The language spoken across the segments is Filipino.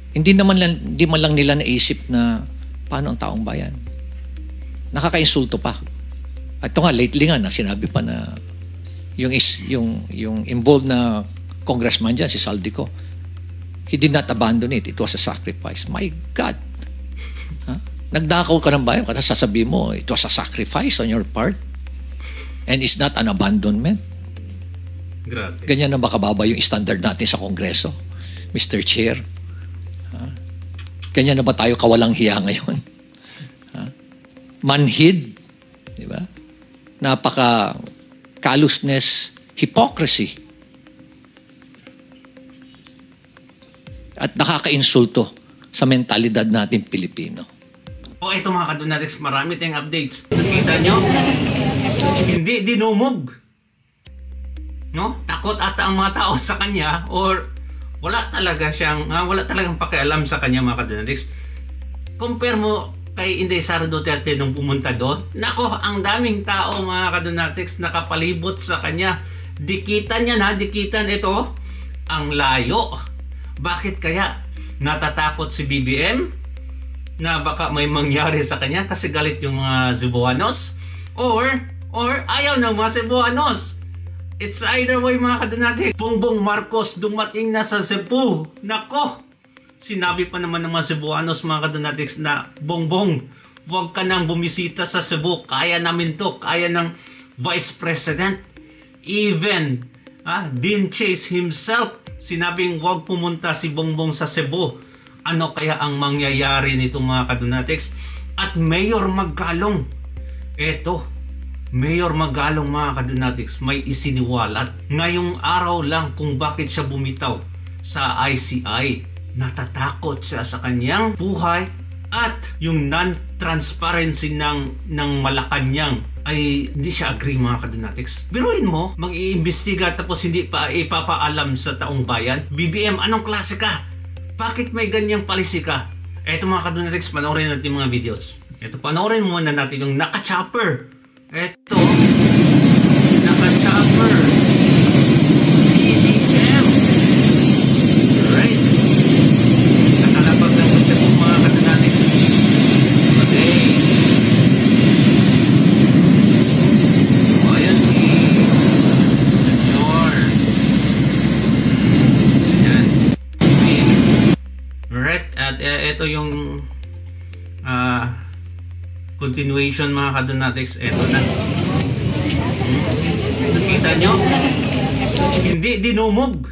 Hindi man lang nila naisip na paano ang taong bayan. Nakakainsulto pa. At ito nga, lately nga, sinabi pa na yung involved na congressman dyan, si Saldico, he did not abandon it. It was a sacrifice. My God! Nagdakaw ka ng bayan, kasi sasabihin mo, it was a sacrifice on your part. And it's not an abandonment. Grabe. Ganyan na ba kababa yung standard natin sa Kongreso, Mr. Chair? Ganyan na ba tayo kawalang hiya ngayon? Manhid, di ba? Napaka callousness, hypocrisy. At nakaka-insulto sa mentalidad natin Pilipino. Ito mga kadonatics, marami tayong updates. Nakita nyo? Hindi dinumog. No? Takot ata ang mga tao sa kanya or wala talagang pakialam sa kanya mga kadonatics. Compare mo kay Inday Sara Duterte nung pumunta doon. Nako, ang daming tao mga kadonatics nakapalibot sa kanya. Dikitan ito. Ang layo. Bakit kaya? Natatakot si BBM na baka may mangyari sa kanya kasi galit yung mga Cebuanos or ayaw ng mga Cebuanos. It's either way mga kadonatics. Bongbong Marcos dumating na sa Cebu. Nako, sinabi pa naman ng mga Cebuanos mga kadonatics na Bongbong, huwag ka nang bumisita sa Cebu. Kaya namin to. Kaya ng Vice President. Even Dean Chase himself sinabing huwag pumunta si Bongbong sa Cebu. Ano kaya ang mangyayari nito mga kadonatics? At Mayor Magalong, Mayor Magalong mga kadonatics, may isiniwalat ngayong araw lang kung bakit siya bumitaw sa ICI. Natatakot siya sa kanyang buhay at yung non-transparency ng Malacanang ay hindi siya agree mga kadonatics. Biruin mo, mag-iimbestiga tapos hindi pa ipapaalam sa taong bayan. BBM, anong klase ka? Bakit may ganyang palisi ka? Eto mga kadonatics, panoorin natin mga videos. Eto, panoorin muna natin yung naka-chopper. Eto, naka-chopper si BBM. Right? Nakalapag lang sa Cebu mga kadonatics. Okay. O, ayan si Senyor. Ayan. Right? At ito yung continuation mga kadonatics. Ito na. Nakita nyo? Hindi dinumog.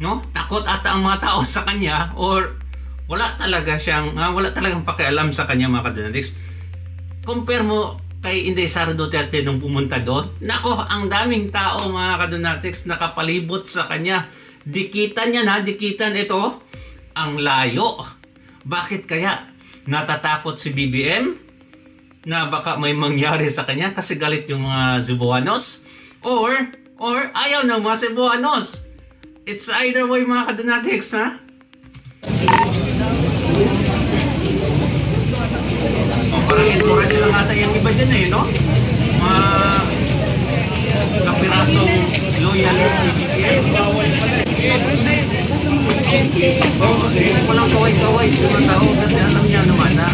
No? Takot ata ang mga tao sa kanya or wala talagang pakialam sa kanya mga kadonatics. Compare mo kay Inday Sara Duterte nung pumunta doon. Nako, ang daming tao mga kadonatics nakapalibot sa kanya. Dikitan ito. Ang layo. Bakit kaya? Natatakot si BBM na baka may mangyari sa kanya kasi galit yung mga Cebuanos or ayaw ng mga Cebuanos. It's either way mga kadonatics, ha? Parang encourage lang ata yung iba dyan no? Mga kapirasong loyalist ni BBM. Walang kaway-kaway sa mga tao kasi alam niya naman na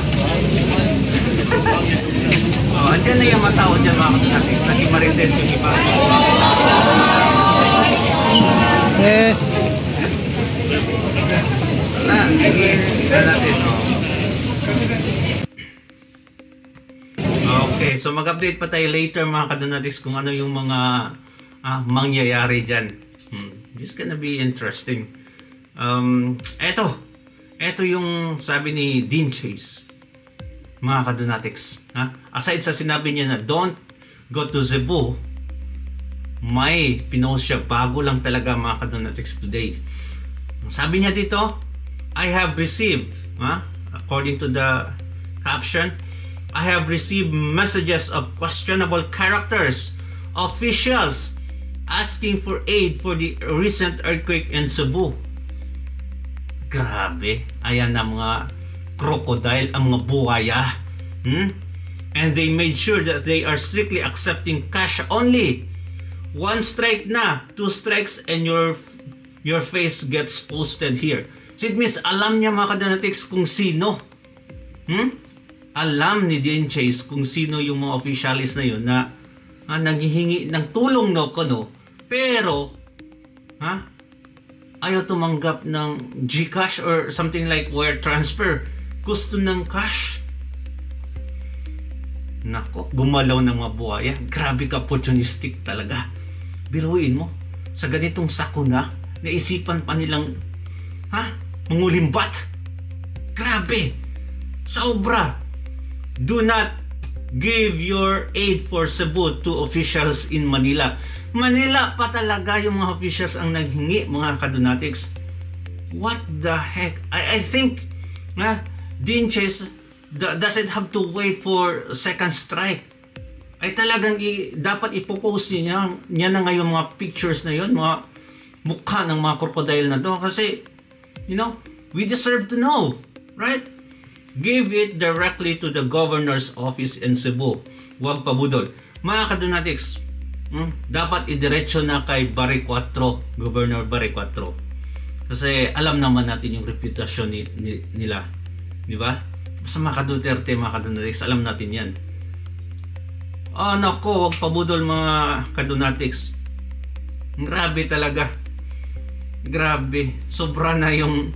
andyan na yung mga tao dyan mga kadonatics. Naging marites yung iba. Yes. Sige, natin. Okay, so mag-update pa tayo later mga kadonatics kung ano yung mga mangyayari dyan. This is gonna be interesting. Eto yung sabi ni Dean Chase mga kadonatics. Aside sa sinabi niya na don't go to Cebu, may pinost siya bago lang talaga mga kadonatics today. Sabi niya dito, I have received, according to the caption, I have received messages of questionable characters, officials asking for aid for the recent earthquake in Cebu. Grabe, ayan na mga crocodile, ang mga buhaya. And they made sure that they are strictly accepting cash only. 1 strike na, 2 strikes and your face gets posted here. So it means alam niya mga kadonatics kung sino. Alam ni Dean Chase kung sino yung mga officialis na yun na nanghihingi ng tulong no kono. Pero ayaw tumanggap ng GCash or something like wire transfer. Gusto ng cash. Nako, gumalaw ng mga buhaya. Grabe ka, opportunistic talaga. Biruin mo, sa ganitong sakuna, naisipan pa nilang mangulimbat. Grabe. Sobra. Do not give your aid for Cebu to officials in Manila. Manila pa talaga yung mga officials ang naghingi, mga kadonatics. What the heck? I think Dean Chase doesn't have to wait for second strike. Ay talagang dapat ipopost niya na ngayon mga pictures na yun, mga mukha ng mga crocodile na to. Kasi, we deserve to know. Right? Give it directly to the governor's office in Cebu. Huwag pabudol. Mga kadonatics, dapat idiretso na kay Barry Cuatro, Governor Barry Cuatro. Kasi alam naman natin yung reputasyon nila. Di ba? Basta mga Duterte, mga kadonatics, alam natin yan. Nako, huwag pabudol mga kadonatics. Grabe talaga. Grabe. Sobra na yung,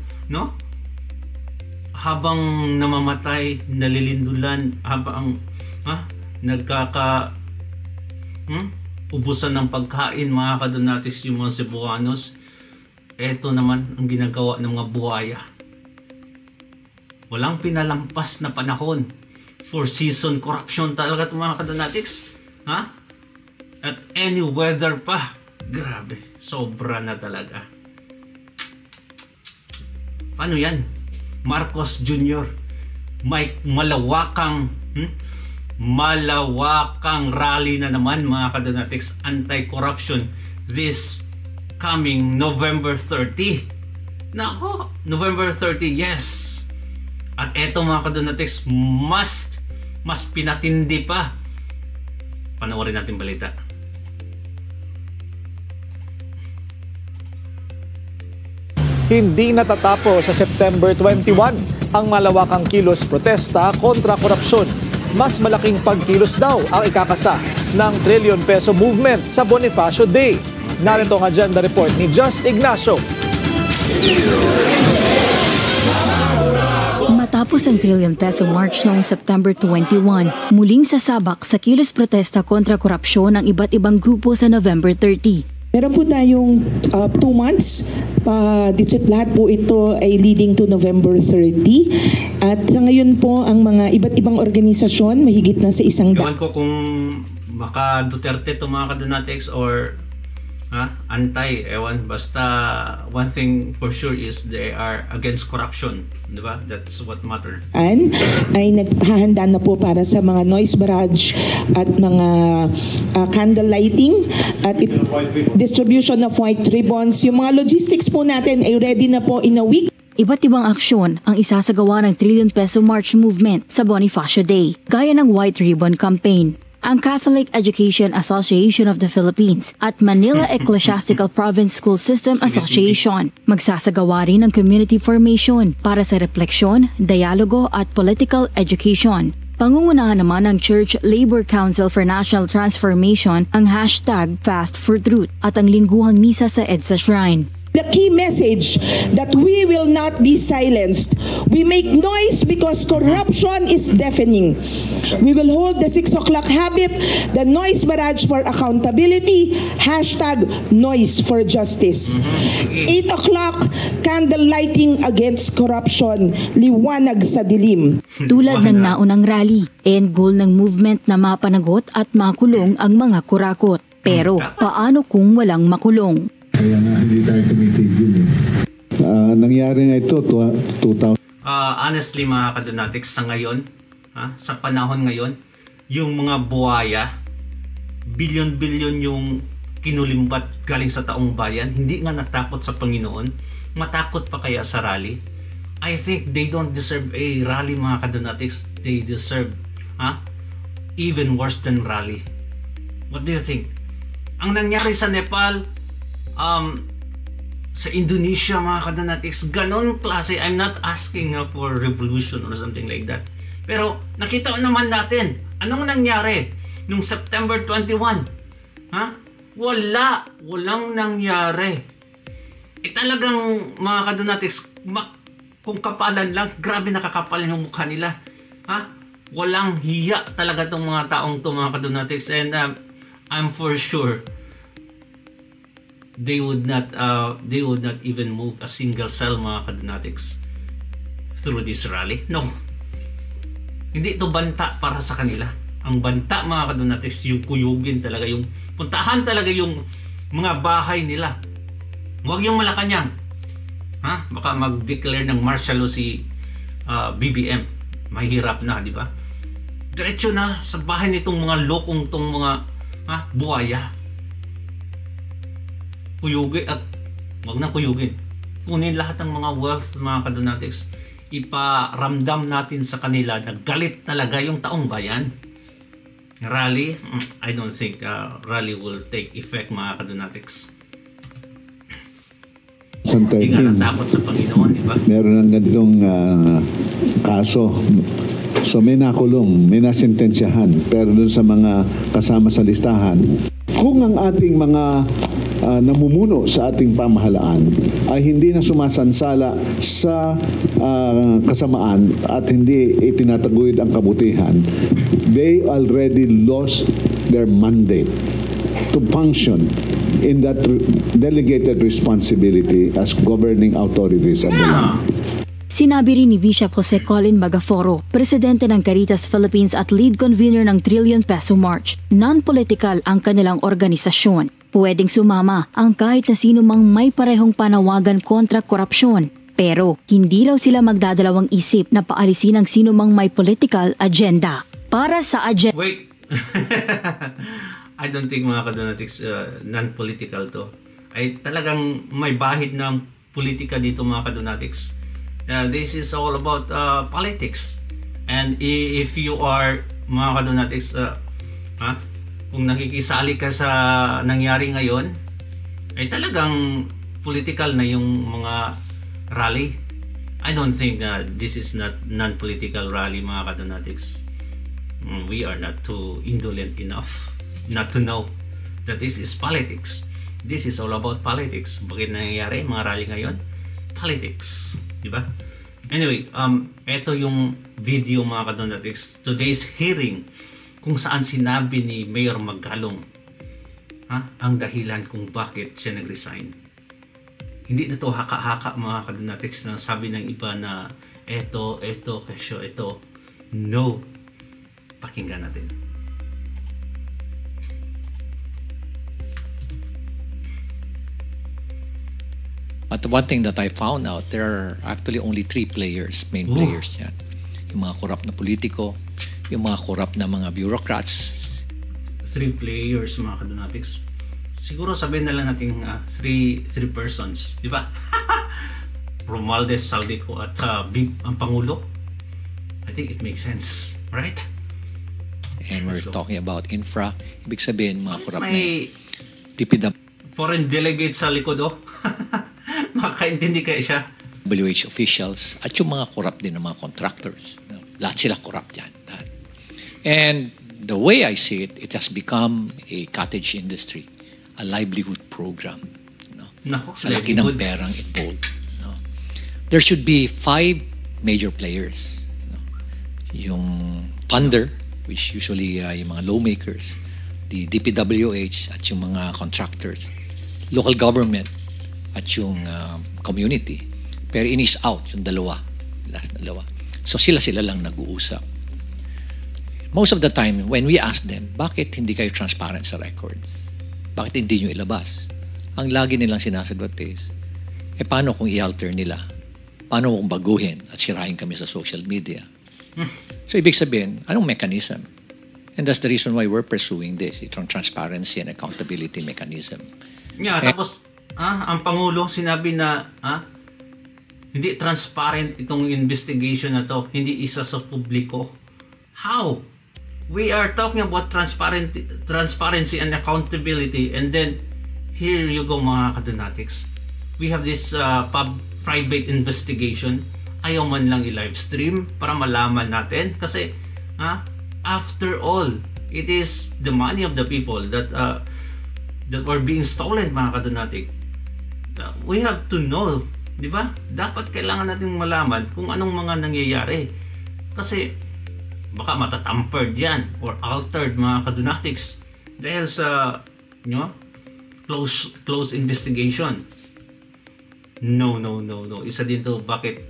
habang namamatay, nalilindulan, habang ubusan ng pagkain, mga kadonatics, yung mga Cebuanos. Eto naman ang ginagawa ng mga buhaya. Walang pinalampas na panahon. For season corruption talaga itong mga kadonatics. At any weather pa. Grabe. Sobra na talaga. Paano yan? Marcos Jr. May malawakang rally na naman, mga kadonatics, anti-corruption this coming November 30. Nako, November 30, yes. At eto mga kadonatics, mas pinatindi pa. Panoorin natin balita. Hindi natatapos sa September 21 ang malawakang kilos protesta kontra korupsyon. Mas malaking pagkilos daw ang ikakasa ng trillion peso movement sa Bonifacio Day. Narito ang agenda report ni Just Ignacio. Matapos ang trillion peso march noong September 21, muling sasabak sa kilos protesta kontra korupsyon ang iba't ibang grupo sa November 30. Meron po tayong 2 months, lahat po ito ay leading to November 30. At sa ngayon po, ang mga iba't ibang organisasyon, mahigit na sa Ewan ko kung maka Duterte to mga kadonatics or anti, ewan. Basta one thing for sure is they are against corruption. Diba? That's what matters. Ay naghahanda na po para sa mga noise barrage at mga candle lighting at distribution of white ribbons. Yung mga logistics po natin ay ready na po in a week. Iba't ibang aksyon ang isasagawa ng trillion peso march movement sa Bonifacio Day, gaya ng White Ribbon Campaign. Ang Catholic Education Association of the Philippines at Manila Ecclesiastical Province School System Association magsasagawa rin ng community formation para sa refleksyon, dialogo at political education. Pangungunahan naman ng Church Labor Council for National Transformation ang #FastForTruth at ang lingguhang misa sa EDSA Shrine. The key message that we will not be silenced. We make noise because corruption is deafening. We will hold the 6 o'clock habit, the noise barrage for accountability, #noise for justice. 8 o'clock, candle lighting against corruption, liwanag sa dilim. Tulad ng naunang rally, end goal ng movement na mapanagot at makulong ang mga kurakot. Pero paano kung walang makulong? Kaya nga hindi tayo tumitigil. Nangyari na ito 2000. Honestly mga kadonatics, sa ngayon, sa panahon ngayon, yung mga buhaya, bilyon-bilyon yung kinulimbat galing sa taong bayan, hindi nga natakot sa Panginoon, matakot pa kaya sa rally? I think they don't deserve a rally mga kadonatics. They deserve even worse than rally. What do you think? Ang nangyari sa Nepal, sa Indonesia, mga kadonatics, ganon klase. I'm not asking for revolution or something like that. Pero nakita naman natin, anong nangyari nung September 21? Ha? Walang nangyari. Talagang mga kadonatics, kung kapalan lang, grabe nakakapal yung mukha nila. Ha? Walang hiya talaga tong mga taong to, mga kadonatics, and I'm for sure they would not even move a single cell, mga kadonatics, through this rally. No, hindi ito banta para sa kanila. Ang banta, mga kadonatics, yung kuyugin talaga, yung puntahan talaga yung mga bahay nila. Huwag yung Malacanang, ha? Baka mag-declare ng martial law si BBM. Mahirap na, di ba? Diretso na sa bahay nitong mga lokong tong mga buhaya. Kuyugin, at wag na kuyugin. Kunin lahat ng mga wealth, mga kadonatics. Iparamdam natin sa kanila na galit talaga yung taong bayan. Rally, I don't think rally will take effect, mga kadonatics. Hindi nga natakot sa Panginoon, di ba? Meron ng ganitong kaso. So may nakulong, may nasentensyahan. Pero dun sa mga kasama sa listahan, kung ang ating mga namumuno sa ating pamahalaan ay hindi na sumasansala sa kasamaan at hindi itinataguyod ang kabutihan, they already lost their mandate to function in that delegated responsibility as governing authorities of the land. Sinabi rin ni Bishop Jose Colin Magaforo, presidente ng Caritas Philippines at lead convener ng Trillion Peso March, non-political ang kanilang organisasyon. Pwedeng sumama ang kahit na sino mang may parehong panawagan kontra korupsyon. Pero hindi raw sila magdadalawang isip na paalisin ang sino mang may political agenda. Para sa agenda... Wait! I don't think, mga kadonatics, non-political to. Ay talagang may bahid ng politika dito, mga kadonatics. This is all about politics. And if you are, mga kadonatics, kung nakikisali ka sa nangyari ngayon, ay talagang political na yung mga rally. I don't think this is not non-political rally, mga kadonatics. We are not too indolent enough not to know that this is politics. This is all about politics. Bakit nangyayari mga rally ngayon? Politics, di ba? Anyway, ito yung video, mga kadonatics, today's hearing, kung saan sinabi ni Mayor Magalong ang dahilan kung bakit siya nag-resign. Hindi na to haka-haka, mga kadonatics, na sabi ng iba na eto, kesyo, ito. No. Pakinggan natin. But one thing that I found out, there are actually only 3 players, main players yan. Yung mga korap na politiko, yung mga korap na mga bureaucrats. 3 players, mga kadonatics. Siguro sabihin na lang natin 3 persons, di ba? Romualdez, Saldico at ang Pangulo. I think it makes sense, right? And we're talking about infra. Ibig sabihin, mga korap na DPW. Foreign delegate sa likod, makakaintindi kaya siya. WH officials at yung mga korap din ng mga contractors. Lahat sila korap dyan. And the way I see it, it has become a cottage industry, a livelihood program. Sa laki ng perang involved. There should be 5 major players. Yung funder, which usually yung mga lawmakers, the DPWH at yung mga contractors, local government at yung community. Pero in is out yung dalawa. So sila lang nag-uusap. Most of the time, when we ask them, bakit hindi kayo transparent sa records? Bakit hindi nyo ilabas? Ang lagi nilang sinasagot is, paano kung i-alter nila? Paano kung baguhin at sirahin kami sa social media? So ibig sabihin, anong mechanism? And that's the reason why we're pursuing this. Itong transparency and accountability mechanism. Yeah, tapos ang Pangulo sinabi na hindi transparent itong investigation na to, hindi isa sa publiko. How? We are talking about transparency and accountability, and then here you go, mga kadonatics. we have this private investigation, ayaw man lang i-live stream para malaman natin. Kasi, after all, it is the money of the people that were being stolen, mga kadunatik. We have to know, di ba? Dapat kailangan natin malaman kung anong mga nangyayari. Kasi baka matatampered yan or altered, mga kadunatics, dahil sa close investigation. No. Isa din to bakit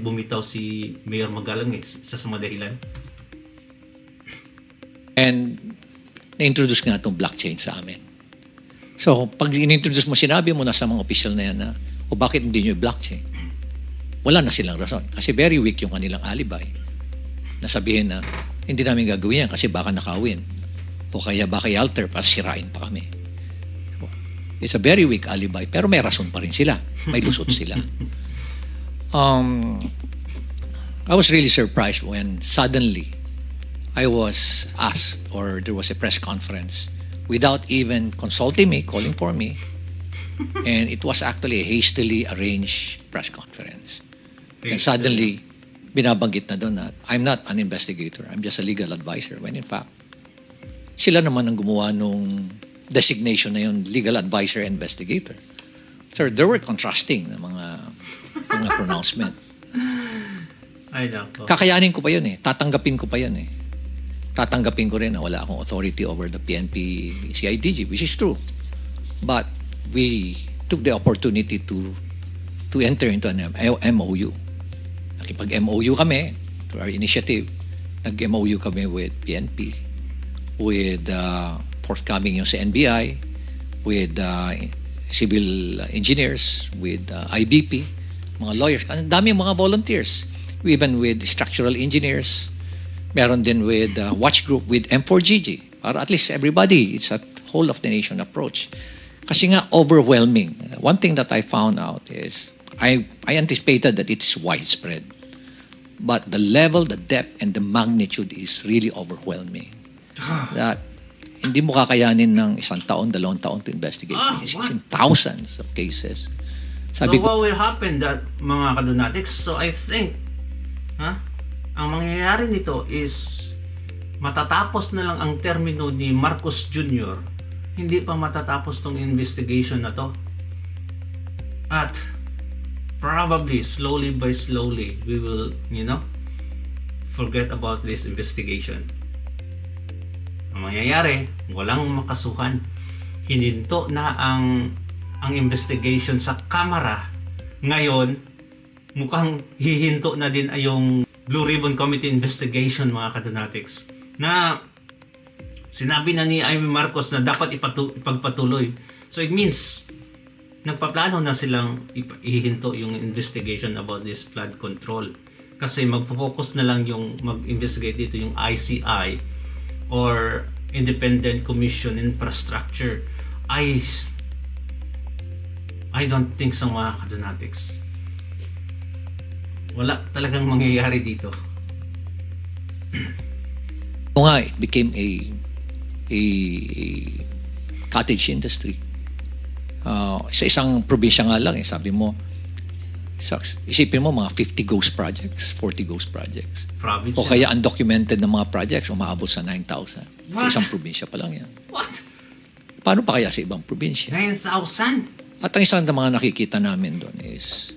bumitaw si Mayor Magalang, isa sa mga dahilan. And na-introduce nga itong blockchain sa amin. So, pag in-introduce mo, sinabi mo na sa mga official na yan na, bakit hindi nyo blockchain? Wala na silang rason. Kasi very weak yung kanilang alibi. Nasabihin na, hindi namin gagawin yan kasi baka nakawin. O kaya baka i-alter para sirain pa kami. So, it's a very weak alibi. Pero may rason pa rin sila. May lusot sila. I was really surprised when suddenly I was asked, or there was a press conference without even consulting me, calling for me. And it was actually a hastily arranged press conference. And suddenly, binabanggit na doon na I'm not an investigator, I'm just a legal advisor. When in fact, sila naman ang gumawa nung designation na yun, legal advisor and investigator. So there were contrasting na mga pronouncement. Ay, nako. Kakayanin ko pa yun eh. Tatanggapin ko pa yun eh. Tatanggapin ko rin na wala akong authority over the PNP CIDG, which is true. But we took the opportunity to enter into an MOU. Nakipag-MOU kami to our initiative. Nag-MOU kami with PNP, with forthcoming yung sa NBI, with civil engineers, with IBP, mga lawyers. Ang dami mga volunteers. Even with structural engineers. Meron din with watch group with M4GG. Para at least everybody, it's a whole of the nation approach. Kasi nga overwhelming. One thing that I found out is I anticipated that it's widespread. But the level, the depth, and the magnitude is really overwhelming. That hindi mo kakayanin ng 1 taon, 2 taon to investigate. It's in thousands of cases. Sabi what will happen that mga kadunatics? So I think, ang mangyayari nito is matatapos na lang ang termino ni Marcos Jr. Hindi pa matatapos tong investigation na to. At probably slowly by slowly we will, forget about this investigation. Ang mangyayari, walang makasuhan. Hininto na ang investigation sa Kamara. Ngayon, mukhang hihinto na din ay yung Blue Ribbon Committee investigation, mga kadunatics, na sinabi na ni Amy Marcos na dapat ipagpatuloy. So it means nagpaplano na silang ihinto yung investigation about this flood control. Kasi magpo-focus na lang yung mag-investigate dito yung ICI or Independent Commission Infrastructure. I don't think so, mga kadunatics. Wala talagang mangyayari dito. It became a cottage industry. Sa isang probinsya nga lang, sabi mo, isipin mo mga 50 ghost projects, 40 ghost projects. Province o kaya undocumented na mga projects, umaabot sa 9,000. Sa isang probinsya pa lang yan. What? Paano pa kaya sa ibang probinsya? 9,000? At ang isang na mga nakikita namin doon is,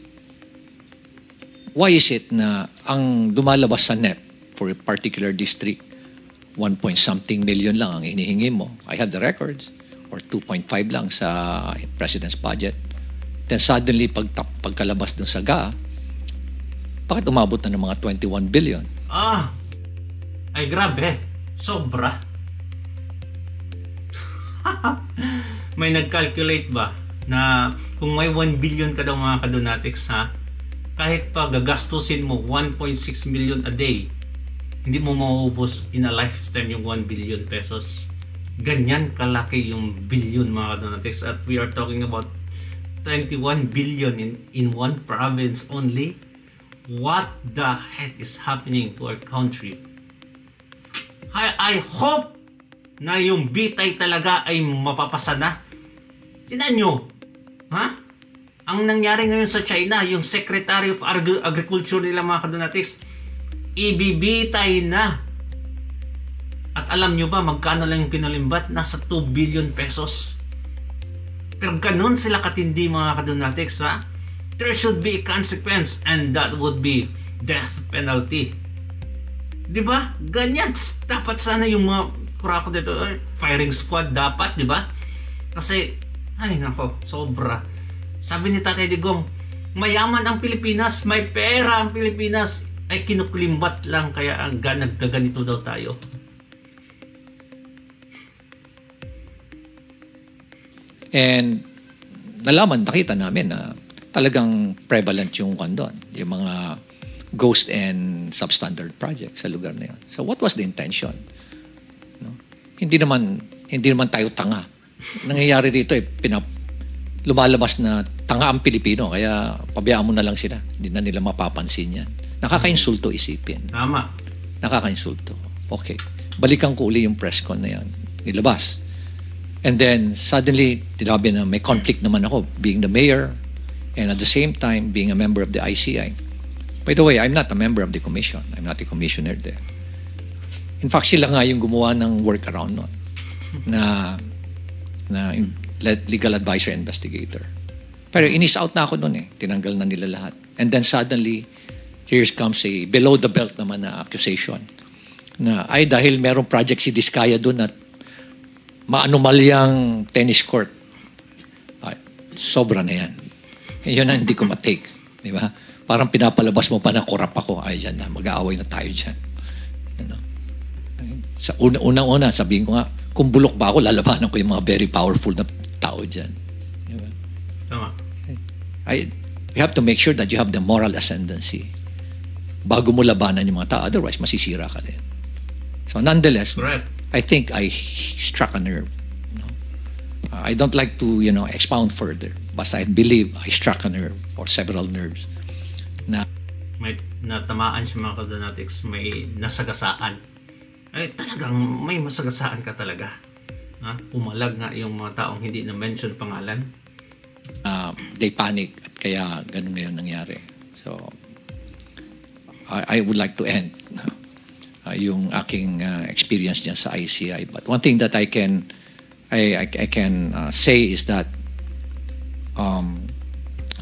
why is it na ang lumalabas sa NEP for a particular district, 1-point-something million lang ang hinihingi mo? I have the records. Or 2.5 lang sa President's budget. Then suddenly, pagkalabas dun sa GA, bakit umabot na ng mga 21 billion? Ay grabe. Sobra. May nag-calculate ba na kung may 1 billion ka daw, mga kadunatics, kahit pa gagastusin mo 1.6 million a day, hindi mo maubos in a lifetime yung 1 billion pesos. Ganyan kalaki yung billion, mga kadunatics. At we are talking about 21 billion in one province only. What the heck is happening to our country? I hope na yung bitay talaga ay mapapasa na. Tingnan nyo. Ang nangyari ngayon sa China, yung Secretary of Agriculture nila mga kadonatics, ibibitay na. At alam nyo ba magkano lang yung pinalimbat? Nasa 2 billion pesos. Pero ganun sila katindi mga kadonatics, ha? There should be a consequence, and that would be death penalty. Diba? Ganyan. Dapat sana yung mga kurako dito, firing squad dapat, diba? Kasi, ay nako, sobra. Sabi ni Tatay Digong, mayaman ang Pilipinas, may pera ang Pilipinas, ay kinuklimbat lang kaya ang nagkaganito daw tayo. And nakita namin na talagang prevalent yung kondon, yung mga ghost and substandard projects sa lugar na yun. So what was the intention? No? Hindi naman tayo tanga. Nangyayari dito lumalabas na tanga ang Pilipino, kaya pabayaan mo na lang sila. Hindi na nila mapapansin yan. Nakakainsulto isipin. Tama. Nakakainsulto. Okay. Balikan ko uli yung press con na yan. Nilabas. And then, suddenly, tinabi na may conflict naman ako being the mayor and at the same time being a member of the ICI. By the way, I'm not a member of the commission. I'm not a commissioner there. In fact, sila nga yung gumawa ng workaround nun na legal advisor investigator. Pero inis out na ako nun eh. Tinanggal na nila lahat. And then suddenly, here comes a below the belt naman na accusation na ay dahil merong project si Diskaya doon at maanomalyang tennis court. Ay, sobra na yan. Yun ang hindi ko matake. Di ba? Parang pinapalabas mo pa na korap ako. Ay, yan na. Mag-aaway na tayo dyan. You know? Sa unang-una, sabihin ko nga, kung bulok ba ako, lalabanan ko yung mga very powerful na tao dyan. Di ba? Tama. You have to make sure that you have the moral ascendancy bago mo labanan yung mga tao. Otherwise, masisira ka din. So, nonetheless, Correct. I think I struck a nerve. No? I don't like to, expound further. But I believe I struck a nerve or several nerves. Na may natamaan siya mga kadonatics, may nasagasaan. Ay, talagang may masagasaan ka talaga. Ha? Pumalag nga yung mga taong hindi na-mention pangalan. They panic at kaya ganun na yun nangyari. So, I would like to end yung aking experience niya sa ICI. But one thing that I can say is that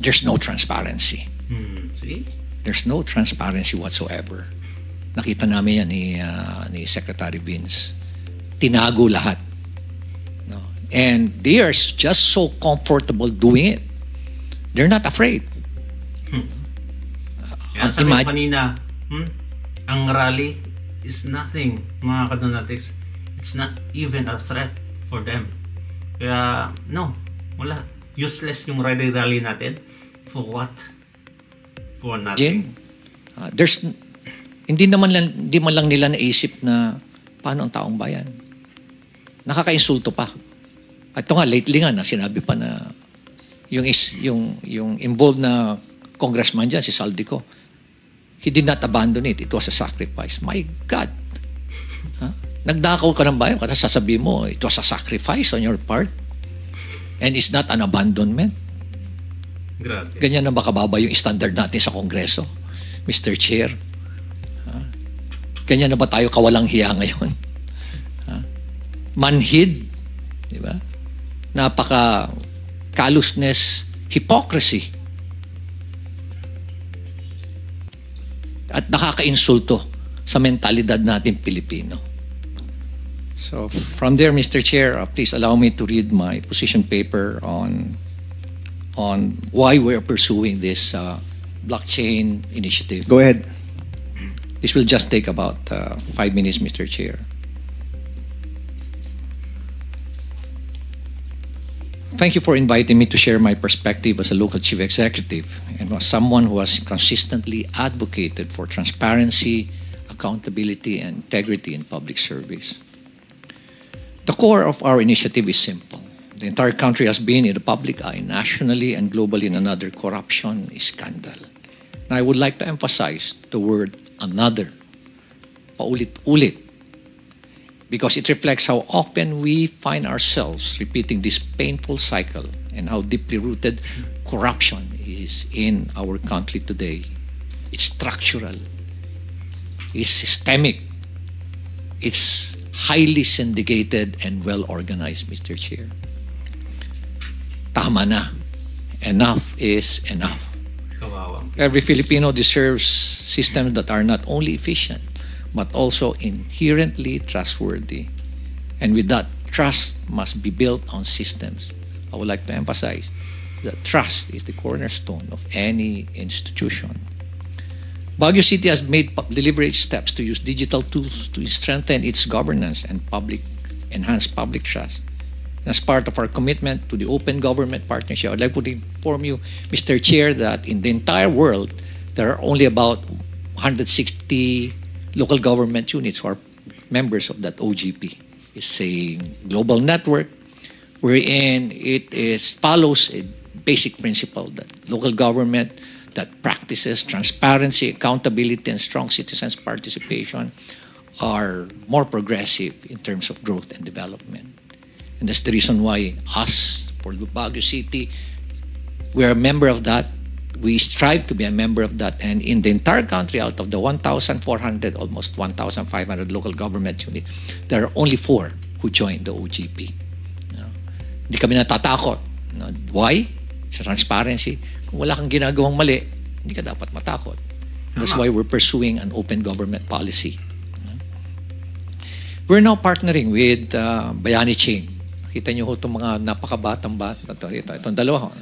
there's no transparency. See? There's no transparency whatsoever. Nakita namin yan ni Secretary Vince. Tinago lahat. No? And they are just so comfortable doing it. They're not afraid. Kaya sabi ko kanina, ang rally is nothing, mga kadonatics. It's not even a threat for them. Kaya, no, wala. Useless yung rally natin. For what? For nothing. Hindi man lang nila naisip na paano ang taong bayan. Nakakainsulto pa. At ito nga, lately nga, sinabi pa na yung involved na congressman dyan, si Saldico, he did not abandon it. It was a sacrifice. My God. Nagdakaw ka ng bayan, kasi sasabihin mo, it was a sacrifice on your part. And it's not an abandonment. Grabe. Ganyan na ba kababa yung standard natin sa Kongreso, Mr. Chair? Ganyan na ba tayo kawalang hiya ngayon? Manhid, di ba? Napaka callousness, hypocrisy. At nakakainsulto sa mentalidad natin Pilipino. So from there, Mr. Chair, please allow me to read my position paper on why we're pursuing this blockchain initiative. Go ahead. This will just take about 5 minutes, Mr. Chair. Thank you for inviting me to share my perspective as a local chief executive and as someone who has consistently advocated for transparency, accountability, and integrity in public service. The core of our initiative is simple. The entire country has been in the public eye, nationally and globally, in another corruption scandal. Now, I would like to emphasize the word another, paulit-ulit, because it reflects how often we find ourselves repeating this painful cycle and how deeply rooted corruption is in our country today. It's structural. It's systemic. It's highly syndicated and well organized, Mr. Chair. Tama na. Enough is enough. Kawawa. Every Filipino deserves systems that are not only efficient, but also inherently trustworthy. And with that, trust must be built on systems. I would like to emphasize that trust is the cornerstone of any institution. Baguio City has made deliberate steps to use digital tools to strengthen its governance and enhance public trust. And as part of our commitment to the open government partnership, I would like to inform you, Mr. Chair, that in the entire world, there are only about 160 local government units who are members of that OGP. It's a global network wherein it follows a basic principle that local government that practices transparency, accountability, and strong citizens' participation are more progressive in terms of growth and development. And that's the reason why us, for Baguio City, we're a member of that. We strive to be a member of that. And in the entire country, out of the 1,400, almost 1,500 local government units, there are only 4 who joined the OGP. Hindi kami natatakot. Why? Sa transparency. Kung wala kang ginagawang mali, hindi ka dapat matakot. That's why we're pursuing an open government policy. We're now partnering with Bayani Chain. Kita niyo ho itong mga napakabatang bata. Itong dalawa ho.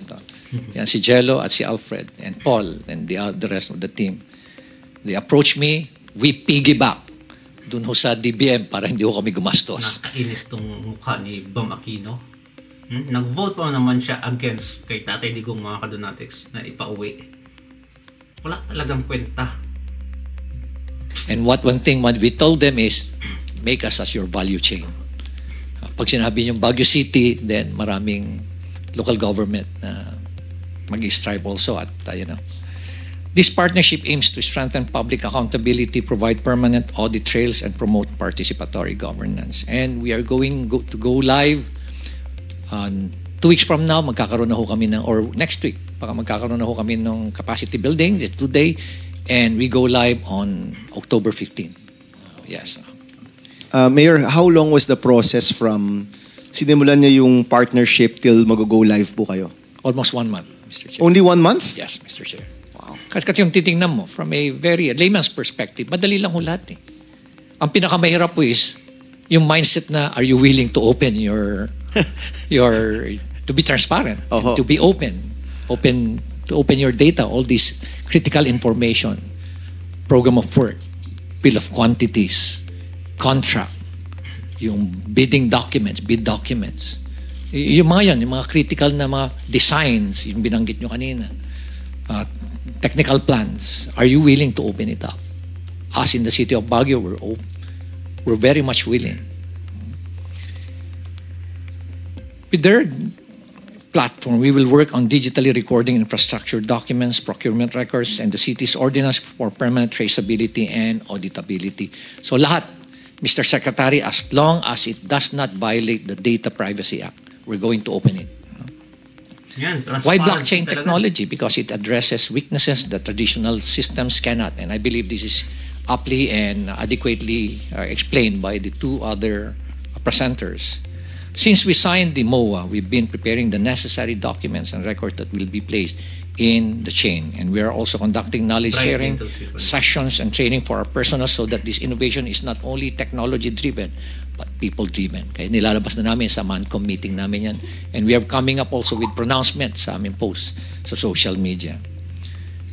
Yan, si Jello at si Alfred and Paul and the rest of the team. They approach me, we piggyback dun ho sa DBM para hindi ho kami gumastos. Nakainis tong mukha ni Bam Aquino. Nag-vote pa naman siya against kay Tatay Digong, mga kadonatics, na ipauwi. Wala talagang kwenta. And one thing we told them is, make us as your value chain. Pag sinabi yung Baguio City, then maraming local government na mag-strive also at This partnership aims to strengthen public accountability, provide permanent audit trails, and promote participatory governance. And we are going to go live 2 weeks from now. Magkakaroon na ho kami or next week, magkakaroon na ho kami ng capacity building today, and we go live on October 15. Yes. Mayor, how long was the process from sinimulan niyo yung partnership till mag-go live po kayo? Almost 1 month, Mr. Chair. Only 1 month? Yes, Mr. Chair. Wow. Kasi yung titingnan mo, from a very layman's perspective, madali lang ho lahat eh. Ang pinakamahirap po is, yung mindset na, are you willing to open to be transparent, and to be open your data, all this critical information, program of work, bill of quantities, contract, yung bid documents. Yung mga critical na mga designs, yung binanggit nyo kanina, technical plans, are you willing to open it up? Us in the city of Baguio, we're very much willing. With their platform, we will work on digitally recording infrastructure documents, procurement records, and the city's ordinance for permanent traceability and auditability. So lahat, Mr. Secretary, as long as it does not violate the Data Privacy Act, we're going to open it. Why blockchain technology? Because it addresses weaknesses that traditional systems cannot. And I believe this is aptly and adequately explained by the 2 other presenters. Since we signed the MOA, we've been preparing the necessary documents and records that will be placed in the chain. And we are also conducting knowledge sharing sessions and training for our personnel so that this innovation is not only technology-driven, but people-driven. Kaya nilalabas na namin sa MANCOM meeting namin yan. And we are coming up also with pronouncements sa aming posts sa social media.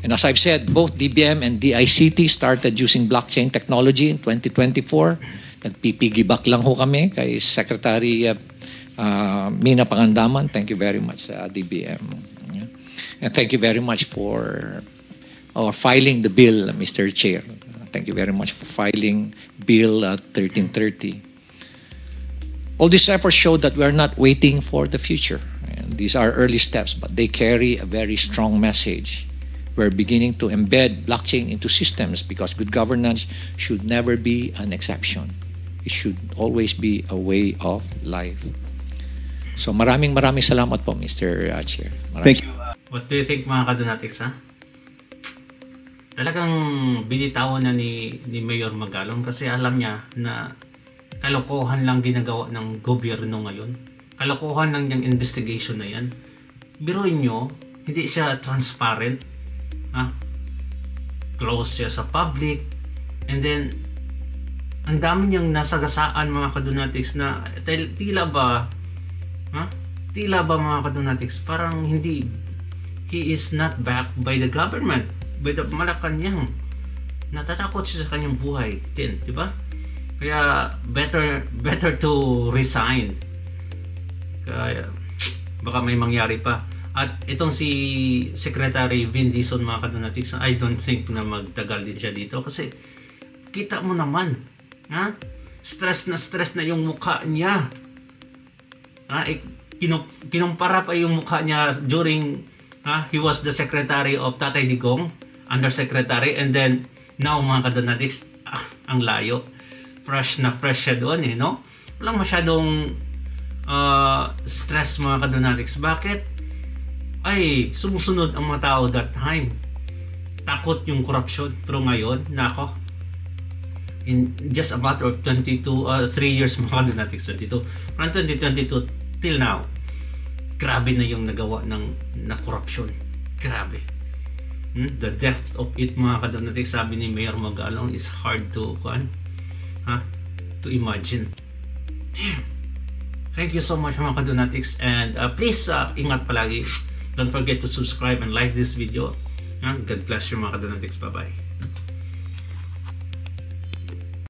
And as I've said, both DBM and DICT started using blockchain technology in 2024. Nagpipigibak lang ho kami kay Secretary Mina Pangandaman. Thank you very much, DBM. And thank you very much for filing the bill, Mr. Chair. Thank you very much for filing Bill 1330. All these efforts show that we are not waiting for the future. And these are early steps, but they carry a very strong message. We're beginning to embed blockchain into systems because good governance should never be an exception. It should always be a way of life. So maraming salamat po, Mr. Chair. Thank you. What do you think mga kadonatics, ha? Talagang binitawan na ni Mayor Magalong kasi alam niya na kalokohan lang ginagawa ng gobyerno ngayon. Kalokohan lang yung investigation na yan. Biruin nyo, hindi siya transparent. Ha? Close siya sa public. And then, ang dami niyang nasagasaan mga kadonatics na tila ba mga kadonatics parang hindi, he is not backed by the government, by the Malacanang. Natatakot siya sa kanyang buhay din, di ba? Kaya better to resign. Kaya baka may mangyari pa. At itong si Secretary Vin Dizon mga kadonatics, I don't think na magtagal din siya dito kasi kita mo naman, ha? Stress na yung mukha niya. Ha? Kinumpara pa yung mukha niya during he was the secretary of Tatay Digong, undersecretary, and then now mga kadonatics, ang layo. Fresh siya doon no? Walang masyadong stress mga kadonatics. Bakit? Ay, sumusunod ang mga tao that time. Takot yung corruption. Pero ngayon, nako, in just a matter of 3 years mga kadonatics, 22, from 2022 till now, grabe na yung nagawa na corruption. Grabe. The depth of it mga kadonatics, sabi ni Mayor Magalong, is hard to imagine. Damn. Thank you so much mga kadonatics, and please ingat palagi. Don't forget to subscribe and like this video. God bless you mga kadonatics. Bye-bye.